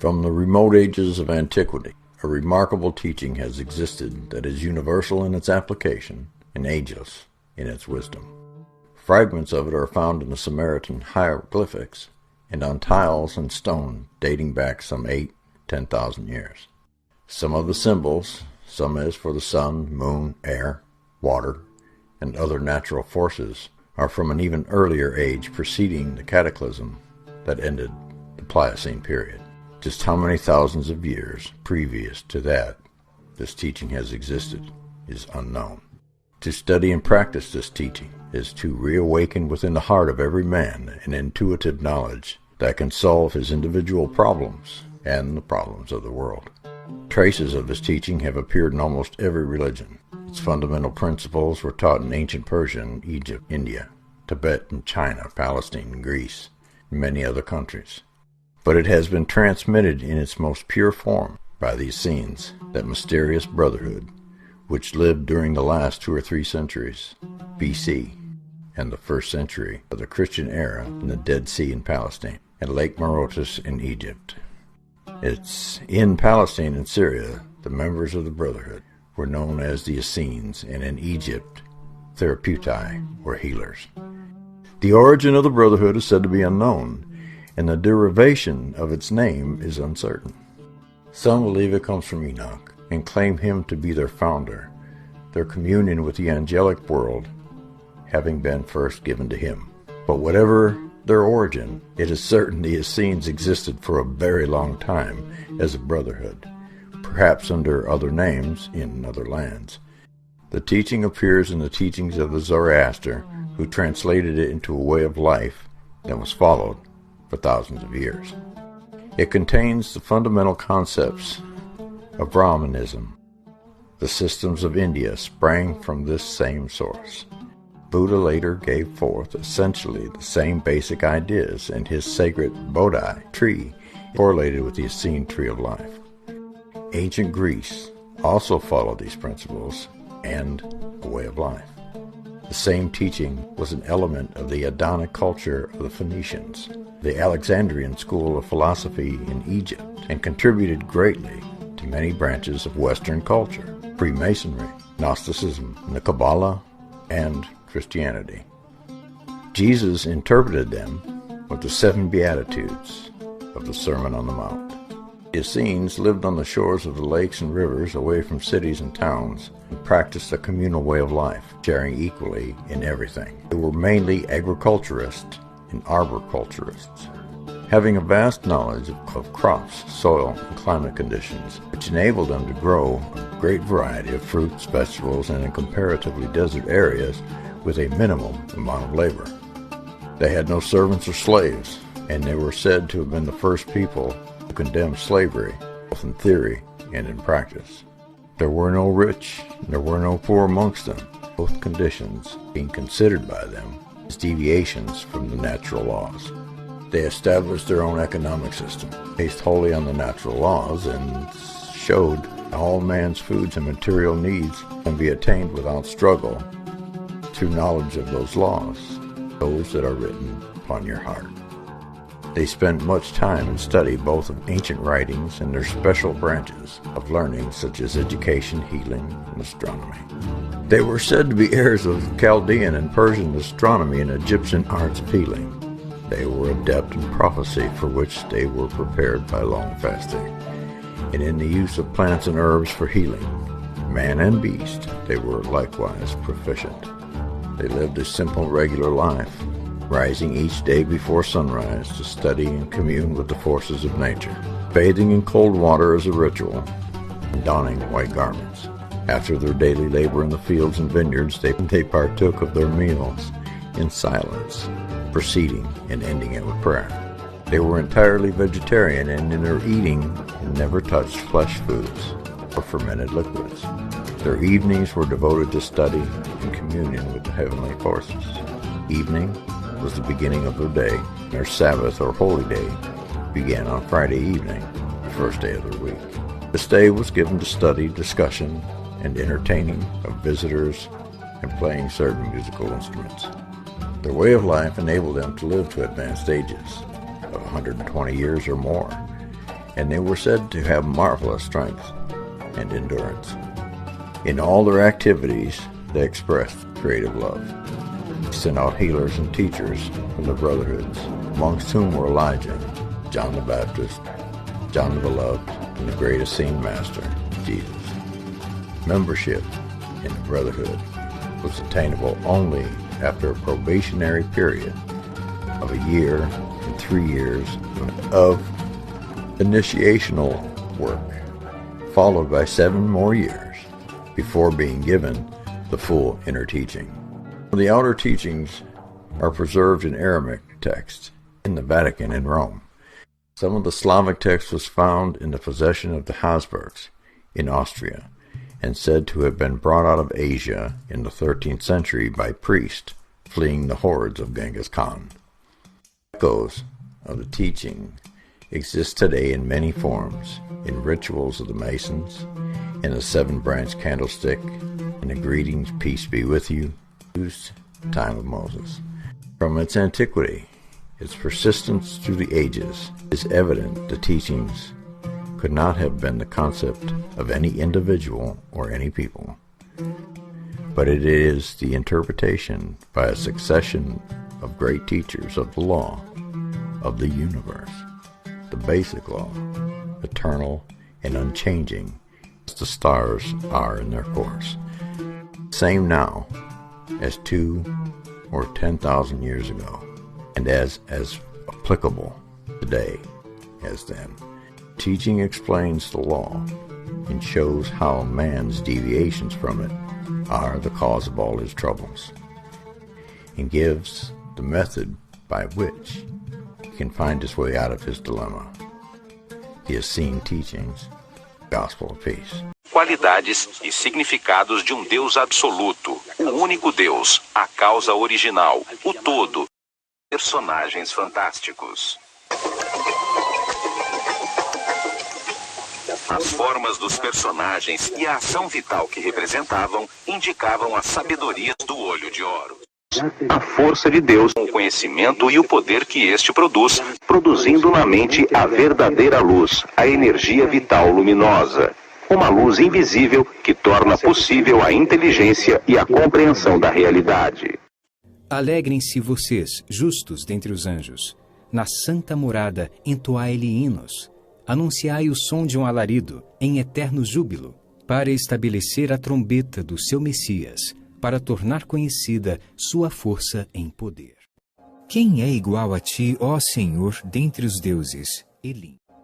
From the remote ages of antiquity, a remarkable teaching has existed that is universal in its application and ageless in its wisdom. Fragments of it are found in the Samaritan hieroglyphics and on tiles and stone dating back some 8,000–10,000 years. Some of the symbols, some as for the sun, moon, air, water, and other natural forces, are from an even earlier age preceding the cataclysm that ended the Pliocene period. Just how many thousands of years previous to that this teaching has existed is unknown. To study and practice this teaching is to reawaken within the heart of every man an intuitive knowledge that can solve his individual problems and the problems of the world. Traces of this teaching have appeared in almost every religion. Its fundamental principles were taught in ancient Persia and Egypt, India, Tibet and China, Palestine and Greece, and many other countries. But it has been transmitted in its most pure form by the Essenes, that mysterious brotherhood, which lived during the last 2 or 3 centuries BC and the 1st century of the Christian era in the Dead Sea in Palestine and Lake Marotus in Egypt. It's in Palestine and Syria the members of the brotherhood were known as the Essenes, and in Egypt, Therapeutai, or healers. The origin of the brotherhood is said to be unknown, and the derivation of its name is uncertain. Some believe it comes from Enoch, and claim him to be their founder, their communion with the angelic world having been first given to him. But whatever their origin, it is certain the Essenes existed for a very long time as a brotherhood, perhaps under other names in other lands. The teaching appears in the teachings of the Zoroaster, who translated it into a way of life that was followed for thousands of years. It contains the fundamental concepts of Brahmanism. The systems of India sprang from this same source. Buddha later gave forth essentially the same basic ideas, and his sacred Bodhi tree correlated with the Essene tree of life. Ancient Greece also followed these principles and a way of life. The same teaching was an element of the Adamic culture of the Phoenicians, the Alexandrian school of philosophy in Egypt, and contributed greatly to many branches of Western culture, Freemasonry, Gnosticism, and the Kabbalah, and Christianity. Jesus interpreted them with the 7 Beatitudes of the Sermon on the Mount. The Essenes lived on the shores of the lakes and rivers away from cities and towns and practiced a communal way of life, sharing equally in everything. They were mainly agriculturists and arboriculturists, having a vast knowledge of crops, soil, and climate conditions, which enabled them to grow a great variety of fruits, vegetables, and in comparatively desert areas with a minimum amount of labor. They had no servants or slaves, and they were said to have been the first people to condemn slavery, both in theory and in practice. There were no rich, and there were no poor amongst them, both conditions being considered by them as deviations from the natural laws. They established their own economic system, based wholly on the natural laws, and showed all man's foods and material needs can be attained without struggle through knowledge of those laws, those that are written upon your heart. They spent much time and study both of ancient writings and their special branches of learning such as education, healing, and astronomy. They were said to be heirs of Chaldean and Persian astronomy and Egyptian arts of healing. They were adept in prophecy, for which they were prepared by long fasting, and in the use of plants and herbs for healing. Man and beast, they were likewise proficient. They lived a simple, regular life, rising each day before sunrise to study and commune with the forces of nature, bathing in cold water as a ritual, and donning white garments. After their daily labor in the fields and vineyards, they partook of their meals in silence, proceeding and ending it with prayer. They were entirely vegetarian, and in their eating never touched flesh foods or fermented liquids. Their evenings were devoted to study and communion with the heavenly forces. Evening was the beginning of their day. Their Sabbath or holy day began on Friday evening, the first day of their week. This day was given to study, discussion, and entertaining of visitors and playing certain musical instruments. Their way of life enabled them to live to advanced ages of 120 years or more, and they were said to have marvelous strength and endurance. In all their activities, they expressed creative love. He sent out healers and teachers from the brotherhoods, amongst whom were Elijah, John the Baptist, John the Beloved, and the great Essene Master, Jesus. Membership in the brotherhood was attainable only after a probationary period of a year and 3 years of initiational work, followed by 7 more years before being given the full inner teaching. The outer teachings are preserved in Aramaic texts in the Vatican in Rome. Some of the Slavic text was found in the possession of the Habsburgs in Austria, and said to have been brought out of Asia in the 13th century by priests fleeing the hordes of Genghis Khan. Echoes of the teaching exist today in many forms, in rituals of the Masons, in the 7-branch candlestick, in the greetings, peace be with you, used in the time of Moses. From its antiquity, its persistence through the ages, it is evident the teachings could not have been the concept of any individual or any people, but it is the interpretation by a succession of great teachers of the law of the universe, the basic law, eternal and unchanging as the stars are in their course, same now as 2 or 10,000 years ago, and as applicable today as then. Teaching explains the law and shows how man's deviations from it are the cause of all his troubles, and gives the method by which he can find his way out of his dilemma. The Essene Teachings, Gospel of Peace. Qualidades e significados de Deus absoluto, o único Deus, a causa original, o todo. Personagens fantásticos. As formas dos personagens e a ação vital que representavam indicavam as sabedorias do olho de ouro. A força de Deus, o conhecimento e o poder que este produz, produzindo na mente a verdadeira luz, a energia vital luminosa. Uma luz invisível que torna possível a inteligência e a compreensão da realidade. Alegrem-se vocês, justos dentre os anjos. Na santa morada, entoai-lhe hinos. Anunciai o som de um alarido, em eterno júbilo, para estabelecer a trombeta do seu Messias, para tornar conhecida sua força em poder. Quem é igual a ti, ó Senhor, dentre os deuses? Elim.